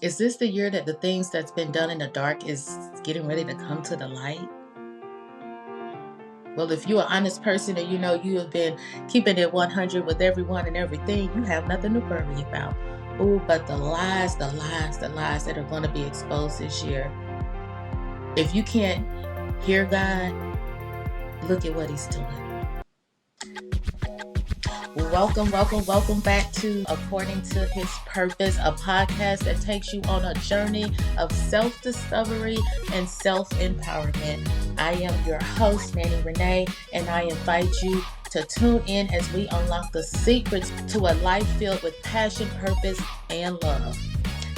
Is this the year that the things that's been done in the dark is getting ready to come to the light? Well, if you're an honest person and you know you have been keeping it 100 with everyone and everything, you have nothing to worry about. Oh, but the lies that are going to be exposed this year. If you can't hear God, look at what He's doing. Welcome back to According to His Purpose, a podcast that takes you on a journey of self-discovery and self-empowerment. I am your host, Nanny Renee, and I invite you to tune in as we unlock the secrets to a life filled with passion, purpose, and love.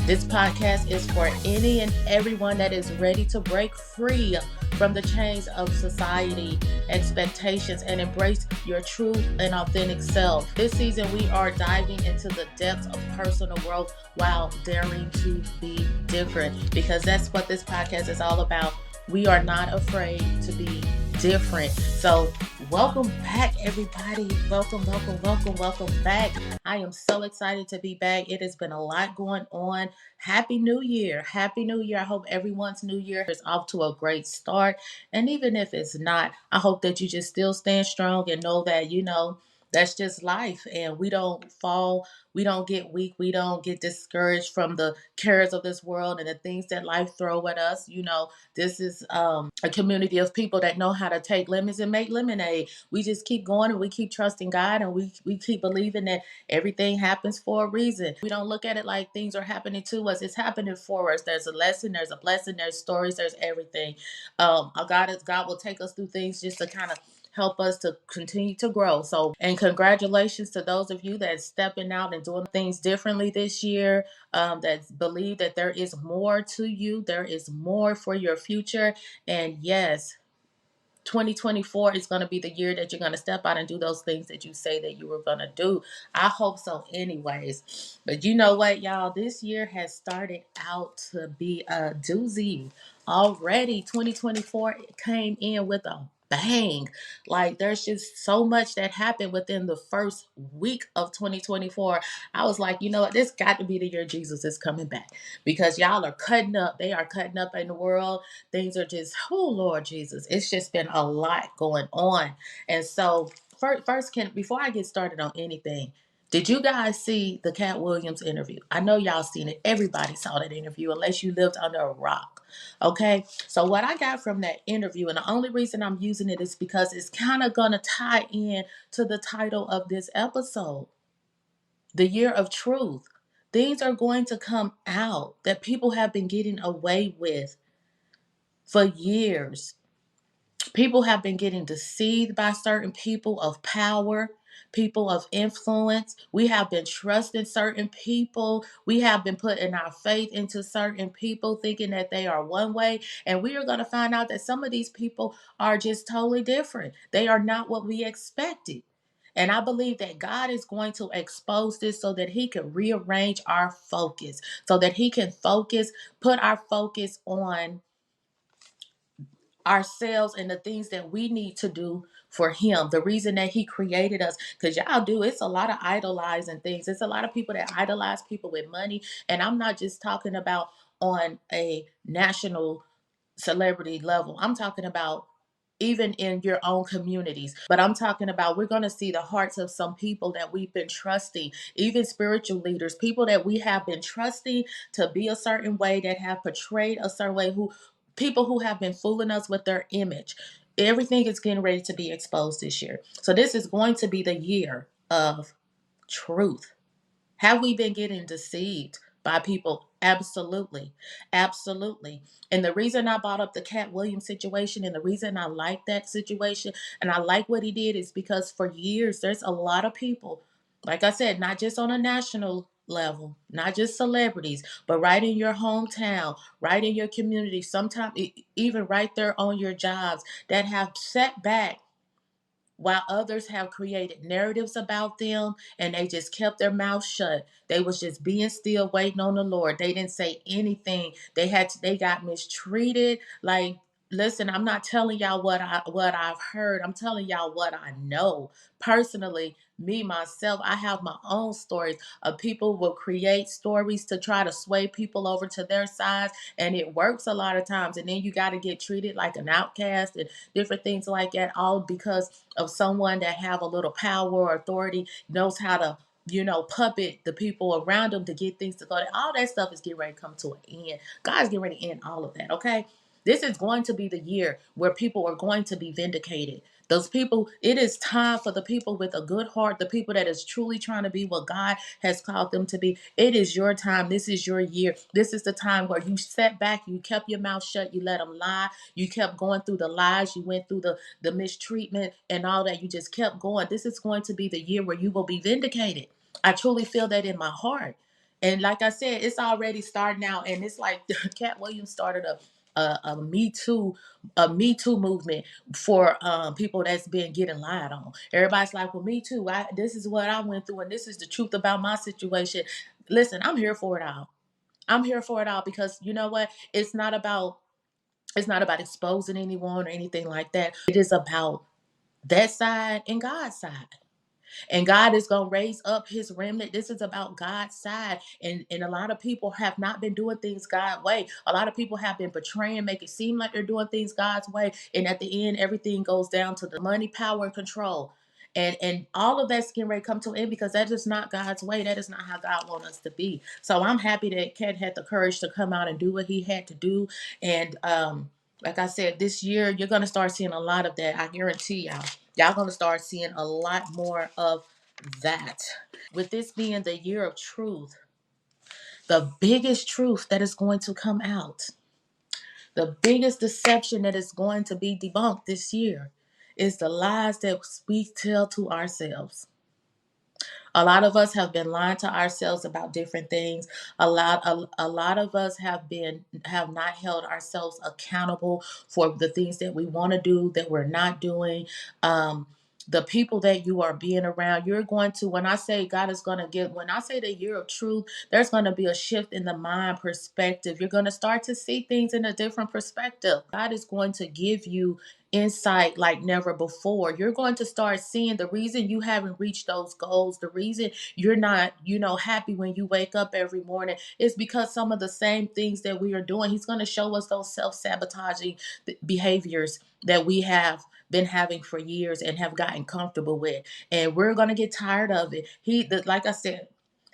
This podcast is for any and everyone that is ready to break free from the chains of society, expectations, and embrace your true and authentic self. This season, we are diving into the depths of personal growth while daring to be different, because that's what this podcast is all about. We are not afraid to be different. So, welcome back, everybody. Welcome back. I am so excited to be back. It has been a lot going on. Happy New Year. Happy New Year. I hope everyone's New Year is off to a great start. And even if it's not, I hope that you just still stand strong and know that, that's just life. And we don't fall, we don't get weak, we don't get discouraged from the cares of this world and the things that life throw at us. This is a community of people that know how to take lemons and make lemonade. We just keep going and we keep trusting God, and we keep believing that everything happens for a reason. We don't look at it like things are happening to us. It's happening for us. There's a lesson, there's a blessing, there's stories, there's everything. God will take us through things just to kind of help us to continue to grow. So, and congratulations to those of you that's stepping out and doing things differently this year, that believe that there is more to you, there is more for your future. And yes, 2024 is going to be the year that you're going to step out and do those things that you say that you were going to do. I hope so, anyways. But you know what, y'all? This year has started out to be a doozy already. 2024 came in with a bang. Like, there's just so much that happened within the first week of 2024. I was like, you know what? This got to be the year Jesus is coming back, because y'all are cutting up. They are cutting up in the world. Things are just, oh Lord Jesus, it's just been a lot going on. And so first, can before I get started on anything, did you guys see the Cat Williams interview? I know y'all seen it. Everybody saw that interview, unless you lived under a rock. Okay, so what I got from that interview, and the only reason I'm using it is because it's kind of gonna tie in to the title of this episode, the year of truth. Things are going to come out that people have been getting away with for years. People have been getting deceived by certain people of power, people of influence. We have been trusting certain people. We have been putting our faith into certain people, thinking that they are one way. And we are going to find out that some of these people are just totally different. They are not what we expected. And I believe that God is going to expose this so that He can rearrange our focus, so that He can put our focus on ourselves and the things that we need to do for Him, the reason that He created us. Because y'all do, it's a lot of idolizing things. It's a lot of people that idolize people with money. And I'm not just talking about on a national celebrity level, I'm talking about even in your own communities. But I'm talking about, we're going to see the hearts of some people that we've been trusting, even spiritual leaders, people that we have been trusting to be a certain way, that have portrayed a certain way, who people who have been fooling us with their image. Everything is getting ready to be exposed this year. So this is going to be the year of truth. Have we been getting deceived by people? Absolutely. Absolutely. And the reason I brought up the Cat Williams situation, and the reason I like that situation and I like what he did, is because for years there's a lot of people, like I said, not just on a national level, not just celebrities, but right in your hometown, right in your community, sometimes even right there on your jobs, that have sat back while others have created narratives about them, and they just kept their mouth shut. They was just being still, waiting on the Lord. They didn't say anything. They got mistreated. Like, Listen, I'm not telling y'all what I've heard. I'm telling y'all what I know. Personally, me myself, I have my own stories of people will create stories to try to sway people over to their sides, and it works a lot of times. And then you got to get treated like an outcast and different things like that, all because of someone that have a little power or authority, knows how to puppet the people around them to get things to go. All that stuff is getting ready to come to an end. God's getting ready to end all of that. Okay. This is going to be the year where people are going to be vindicated. Those people, it is time for the people with a good heart, the people that is truly trying to be what God has called them to be. It is your time. This is your year. This is the time where you sat back, you kept your mouth shut, you let them lie. You kept going through the lies, you went through the mistreatment and all that. You just kept going. This is going to be the year where you will be vindicated. I truly feel that in my heart. And like I said, it's already starting out. And it's like Cat Williams started a Me Too movement for people that's been getting lied on. Everybody's like, well, me too. This is what I went through, and this is the truth about my situation. Listen, I'm here for it all. I'm here for it all because you know what? It's not about exposing anyone or anything like that. It is about that side and God's side. And God is going to raise up his remnant. This is about God's side. And a lot of people have not been doing things God's way. A lot of people have been betraying, make it seem like they're doing things God's way. And at the end, everything goes down to the money, power, and control. And all of that's getting ready to come to an end because that is not God's way. That is not how God wants us to be. So I'm happy that Ken had the courage to come out and do what he had to do. And like I said, this year you're gonna start seeing a lot of that. I guarantee y'all. Y'all gonna start seeing a lot more of that. With this being the year of truth, the biggest truth that is going to come out, the biggest deception that is going to be debunked this year is the lies that we tell to ourselves. A lot of us have been lying to ourselves about different things. A lot of us have not held ourselves accountable for the things that we want to do that we're not doing. The people that you are being around, you're going to, when I say God is going to give, when I say the year of truth, there's going to be a shift in the mind perspective. You're going to start to see things in a different perspective. God is going to give you insight like never before. You're going to start seeing the reason you haven't reached those goals, the reason you're not, happy when you wake up every morning is because some of the same things that we are doing. He's going to show us those self-sabotaging behaviors that we have been having for years and have gotten comfortable with. And we're going to get tired of it. Like I said,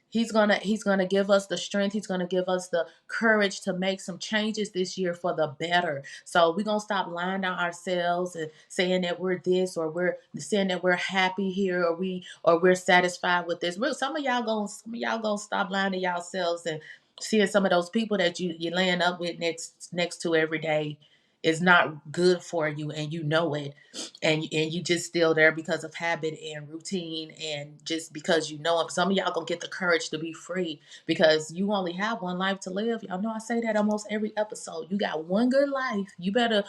He's gonna give us the strength. He's gonna give us the courage to make some changes this year for the better. So we're gonna stop lying to ourselves and saying that we're this or we're saying that we're happy here or we're satisfied with this. Some of y'all gonna stop lying to yourselves and seeing some of those people that you're laying up with next to every day is not good for you and you know it, and you just still there because of habit and routine and just because you know them. Some of y'all gonna get the courage to be free because you only have one life to live. Y'all know I say that almost every episode. You got one good life. You better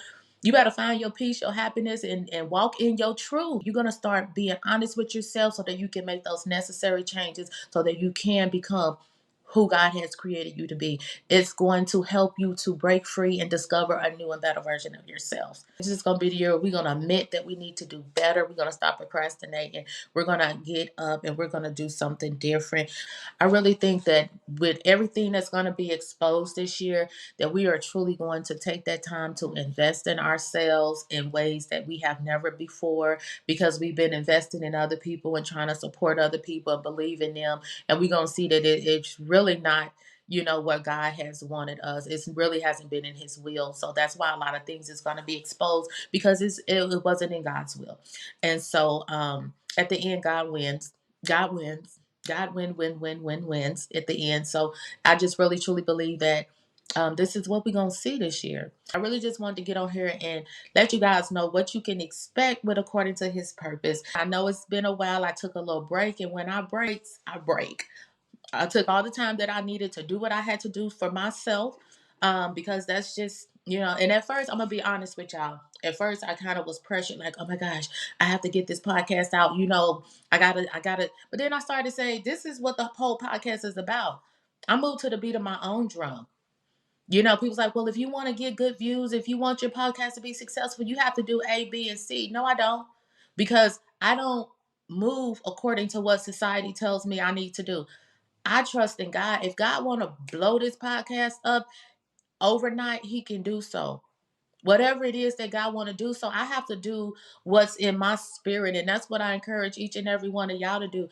find your peace, your happiness, and walk in your truth. You're gonna start being honest with yourself so that you can make those necessary changes so that you can become who God has created you to be. It's going to help you to break free and discover a new and better version of yourself. This is going to be the year we're going to admit that we need to do better. We're going to stop procrastinating. We're going to get up and we're going to do something different. I really think that with everything that's going to be exposed this year, that we are truly going to take that time to invest in ourselves in ways that we have never before because we've been investing in other people and trying to support other people and believe in them. And we're going to see that it's really not what God has wanted us. It really hasn't been in his will. So that's why a lot of things is going to be exposed because it wasn't in God's will. And so at the end, God wins. God wins. God wins at the end. So I just really truly believe that this is what we're going to see this year. I really just wanted to get on here and let you guys know what you can expect with According to His Purpose. I know it's been a while. I took a little break, and when I break, I break. I took all the time that I needed to do what I had to do for myself because that's just, and at first, I'm going to be honest with y'all. At first, I kind of was pressured, like, oh my gosh, I have to get this podcast out. I gotta. But then I started to say, this is what the whole podcast is about. I moved to the beat of my own drum. People's like, well, if you want to get good views, if you want your podcast to be successful, you have to do A, B, and C. No, I don't. Because I don't move according to what society tells me I need to do. I trust in God. If God want to blow this podcast up overnight, he can do so. Whatever it is that God want to do. So I have to do what's in my spirit. And that's what I encourage each and every one of y'all to do.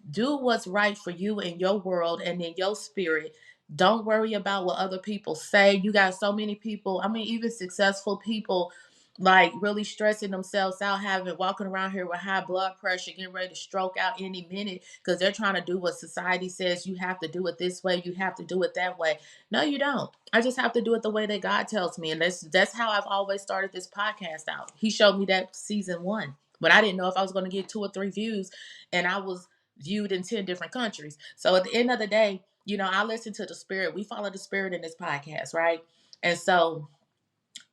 Do what's right for you in your world and in your spirit. Don't worry about what other people say. You got so many people, I mean, even successful people, like really stressing themselves out, having walking around here with high blood pressure, getting ready to stroke out any minute because they're trying to do what society says you have to do it this way, you have to do it that way. No, you don't. I just have to do it the way that God tells me. And that's how I've always started this podcast out. He showed me that season 1. But I didn't know if I was going to get 2 or 3 views, and I was viewed in 10 different countries. So at the end of the day, I listen to the spirit. We follow the spirit in this podcast, right? And so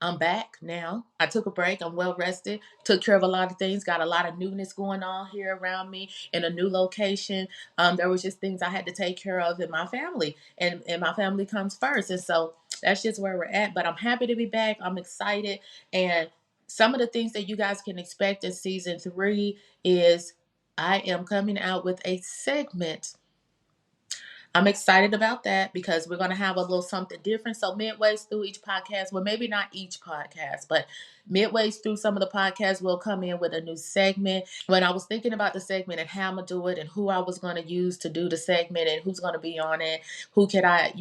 I'm back now. I took a break. I'm well rested. Took care of a lot of things. Got a lot of newness going on here around me in a new location. There was just things I had to take care of in my family, and my family comes first. And so that's just where we're at. But I'm happy to be back. I'm excited. And some of the things that you guys can expect in season 3 is I am coming out with a segment. I'm excited about that because we're going to have a little something different. So midway through each podcast, well, maybe not each podcast, but midway through some of the podcasts, we'll come in with a new segment. When I was thinking about the segment and how I'm going to do it and who I was going to use to do the segment and who's going to be on it, who can I,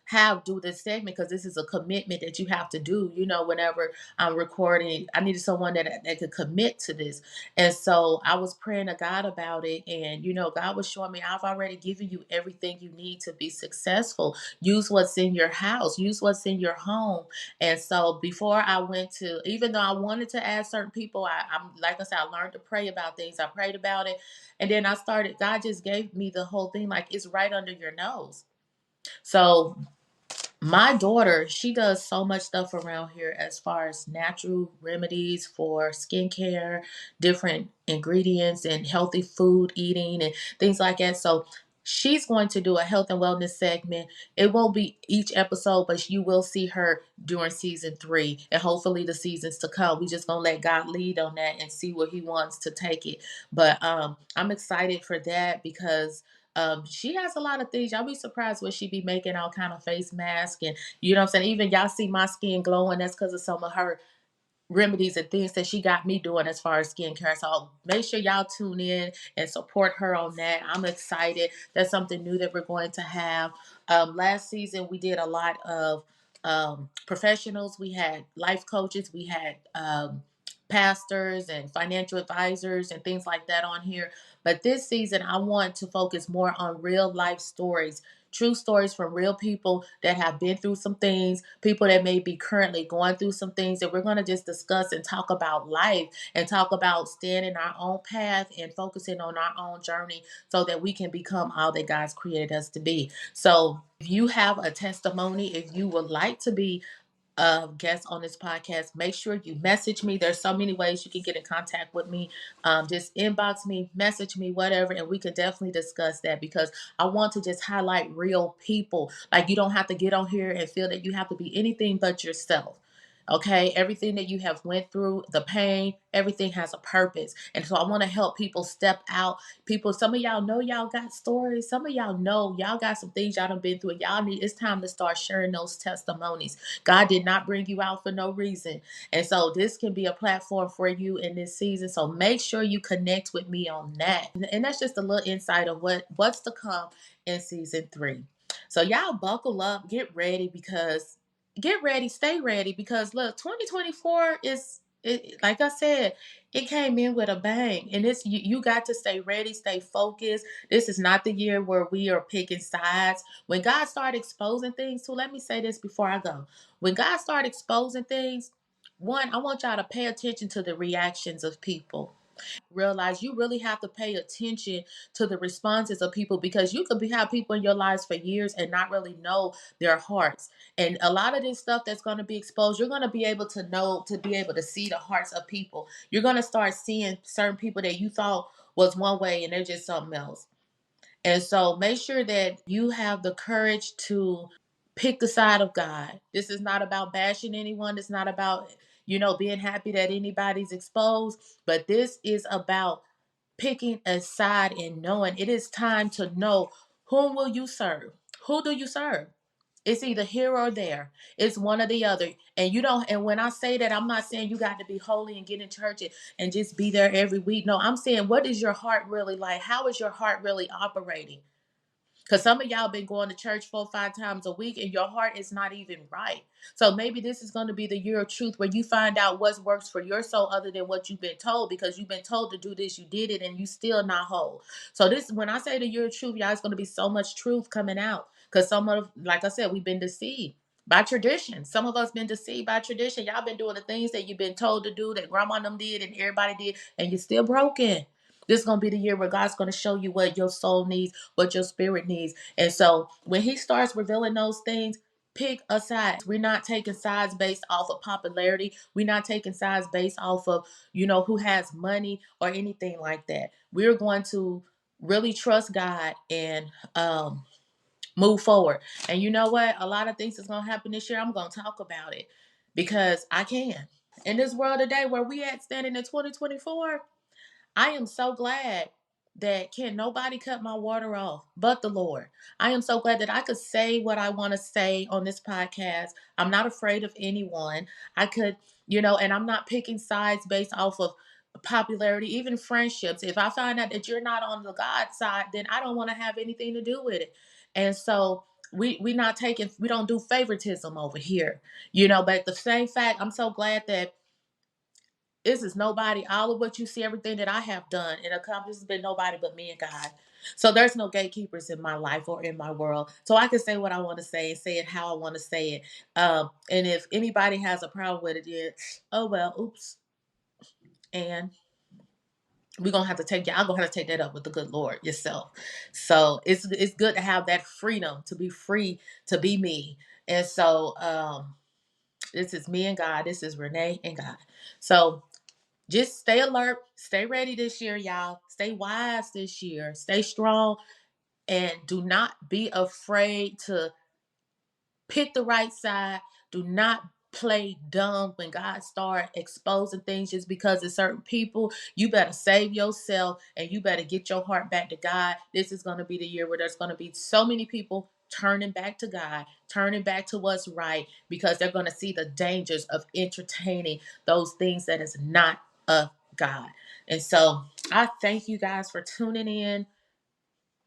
have do this segment, because this is a commitment that you have to do, whenever I'm recording. I needed someone that could commit to this. And so I was praying to God about it. And, God was showing me, I've already given you everything you need to be successful. Use what's in your house, use what's in your home. And so before I went to, even though I wanted to add certain people, I'm like I said, I learned to pray about things. I prayed about it. And then God just gave me the whole thing, like it's right under your nose. So my daughter, she does so much stuff around here as far as natural remedies for skincare, different ingredients, and healthy food eating and things like that. So she's going to do a health and wellness segment. It won't be each episode, but you will see her during season 3 and hopefully the seasons to come. We just gonna let God lead on that and see where he wants to take it. But I'm excited for that because she has a lot of things. Y'all be surprised what she be making, all kind of face masks, and you know what I'm saying. Even y'all see my skin glowing. That's because of some of her remedies and things that she got me doing as far as skincare. So make sure y'all tune in and support her on that. I'm excited. That's something new that we're going to have. Last season we did a lot of professionals. We had life coaches. We had pastors and financial advisors and things like that on here. But this season, I want to focus more on real life stories, true stories from real people that have been through some things, people that may be currently going through some things that we're going to just discuss and talk about life and talk about staying in our own path and focusing on our own journey so that we can become all that God's created us to be. So if you have a testimony, if you would like to be guests on this podcast, make sure you message me. There's so many ways you can get in contact with me. Just inbox me, message me, whatever, and we can definitely discuss that because I want to just highlight real people. Like you don't have to get on here and feel that you have to be anything but yourself. Okay, everything that you have went through, the pain, everything has a purpose. And so I want to help people step out. People, some of y'all know y'all got stories. Some of y'all know y'all got some things y'all done been through. Y'all need, it's time to start sharing those testimonies. God did not bring you out for no reason. And so this can be a platform for you in this season. So make sure you connect with me on that. And that's just a little insight of what's to come in season 3. So y'all buckle up, get ready, stay ready because look, 2024 like I said, it came in with a bang, and you got to stay ready, stay focused. This is not the year where we are picking sides. When God started exposing things, so let me say this before I go. When God started exposing things, one, I want y'all to pay attention to the reactions of people. Realize you really have to pay attention to the responses of people because you could have people in your lives for years and not really know their hearts. And a lot of this stuff that's going to be exposed, you're going to be able to know, to be able to see the hearts of people. You're going to start seeing certain people that you thought was one way and they're just something else. And so make sure that you have the courage to Pick the side of God. This is not about bashing anyone. It's not about, being happy that anybody's exposed, but this is about picking a side and knowing it is time to know whom will you serve. Who do you serve? It's either here or there. It's one or the other. And you don't, and when I say that, I'm not saying you got to be holy and get in church and just be there every week. No, I'm saying, what is your heart really like? How is your heart really operating? Because some of y'all been going to church 4 or 5 times a week and your heart is not even right. So maybe this is going to be the year of truth where you find out what works for your soul other than what you've been told, because you've been told to do this, you did it, and you still not whole. So this, when I say the year of truth, y'all, it's going to be so much truth coming out. Because like I said, we've been deceived by tradition. Some of us been deceived by tradition. Y'all been doing the things that you've been told to do, that grandma and them did and everybody did, and you're still broken. This is going to be the year where God's going to show you what your soul needs, what your spirit needs. And so when he starts revealing those things, pick a side. We're not taking sides based off of popularity. We're not taking sides based off of, who has money or anything like that. We're going to really trust God and move forward. And you know what? A lot of things is going to happen this year. I'm going to talk about it because I can. In this world today where we at standing in 2024, I am so glad that can nobody cut my water off but the Lord. I am so glad that I could say what I want to say on this podcast. I'm not afraid of anyone. I could, and I'm not picking sides based off of popularity, even friendships. If I find out that you're not on the God side, then I don't want to have anything to do with it. And so we don't do favoritism over here, but at the same fact, I'm so glad that this is nobody. All of what you see, everything that I have done and accomplished, has been nobody but me and God. So there's no gatekeepers in my life or in my world. So I can say what I want to say and say it how I want to say it. And if anybody has a problem with it, then, oh well, oops. And we're gonna have to take y'all gonna have to take that up with the good Lord yourself. So it's good to have that freedom to be free to be me. And so this is me and God. This is Renee and God. So just stay alert, stay ready this year, y'all. Stay wise this year, stay strong, and do not be afraid to pick the right side. Do not play dumb when God start exposing things just because of certain people. You better save yourself and you better get your heart back to God. This is going to be the year where there's going to be so many people turning back to God, turning back to what's right, because they're going to see the dangers of entertaining those things that is not of God. And so I thank you guys for tuning in.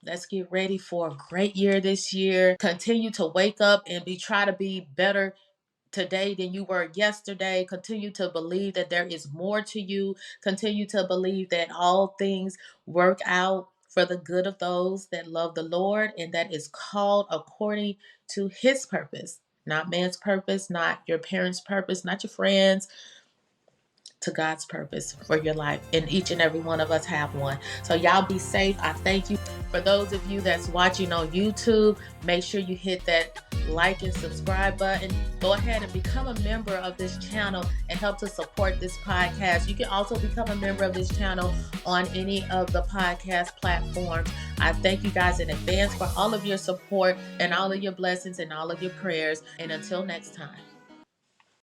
Let's get ready for a great year this year. Continue to wake up and try to be better today than you were yesterday. Continue to believe that there is more to you. Continue to believe that all things work out for the good of those that love the Lord and that is called according to his purpose. Not man's purpose, not your parents' purpose, not your friends, to God's purpose for your life. And each and every one of us have one. So y'all be safe. I thank you. For those of you that's watching on YouTube, make sure you hit that like and subscribe button. Go ahead and become a member of this channel and help to support this podcast. You can also become a member of this channel on any of the podcast platforms. I thank you guys in advance for all of your support and all of your blessings and all of your prayers. And until next time.